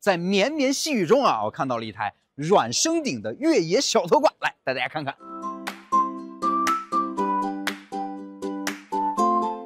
在绵绵细雨中啊，我看到了一台软升顶的越野小拖挂，来带大家看看。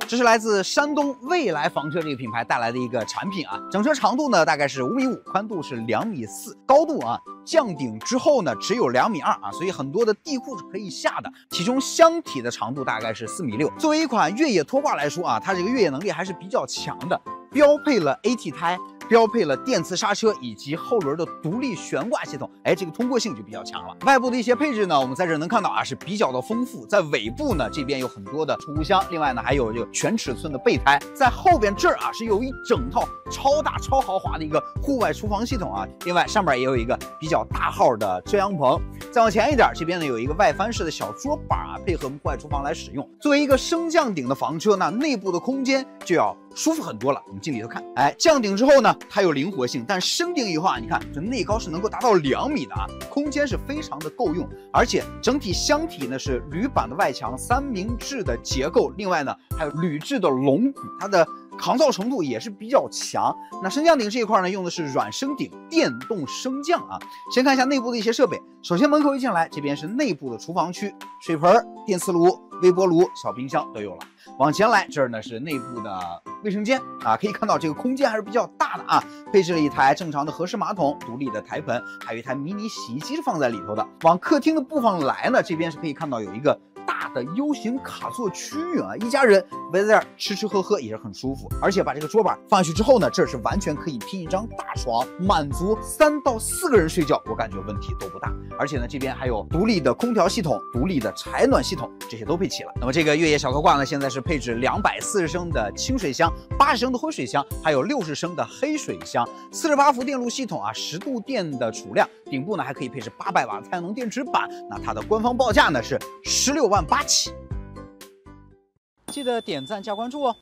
这是来自山东蔚来房车这个品牌带来的一个产品啊，整车长度呢大概是5.5米，宽度是2.4米，高度啊降顶之后呢只有2.2米啊，所以很多的地库是可以下的。其中箱体的长度大概是4.6米。作为一款越野拖挂来说啊，它这个越野能力还是比较强的，标配了 AT 胎。 标配了电磁刹车以及后轮的独立悬挂系统，哎，这个通过性就比较强了。外部的一些配置呢，我们在这能看到啊，是比较的丰富。在尾部呢，这边有很多的储物箱，另外呢还有这个全尺寸的备胎。在后边这儿啊，是有一整套超大超豪华的一个户外厨房系统啊。另外上面也有一个比较大号的遮阳棚。再往前一点，这边呢有一个外翻式的小桌板啊，配合户外厨房来使用。作为一个升降顶的房车，那内部的空间就要 舒服很多了，我们进里头看。哎，降顶之后呢，它有灵活性，但升顶以后啊，你看这内高是能够达到2米的啊，空间是非常的够用。而且整体箱体呢是铝板的外墙，3明治的结构，另外呢还有铝制的龙骨，它的 抗造程度也是比较强。那升降顶这一块呢，用的是软升顶电动升降啊。先看一下内部的一些设备。首先门口一进来，这边是内部的厨房区，水盆、电磁炉、微波炉、小冰箱都有了。往前来，这儿呢是内部的卫生间啊，可以看到这个空间还是比较大的啊。配置了一台正常的合适马桶、独立的台盆，还有一台迷你洗衣机是放在里头的。往客厅的部分来呢，这边是可以看到有一个 大的 U 型卡座区域啊，一家人围在这儿吃吃喝喝也是很舒服。而且把这个桌板放下去之后呢，这是完全可以拼一张大床，满足3到4个人睡觉，我感觉问题都不大。而且呢，这边还有独立的空调系统、独立的柴暖系统，这些都配齐了。那么这个越野小拖挂呢，现在是配置240升的清水箱、80升的灰水箱，还有60升的黑水箱，48伏电路系统啊，10度电的储量，顶部呢还可以配置800瓦太阳能电池板。那它的官方报价呢是16.8万起。记得点赞加关注哦。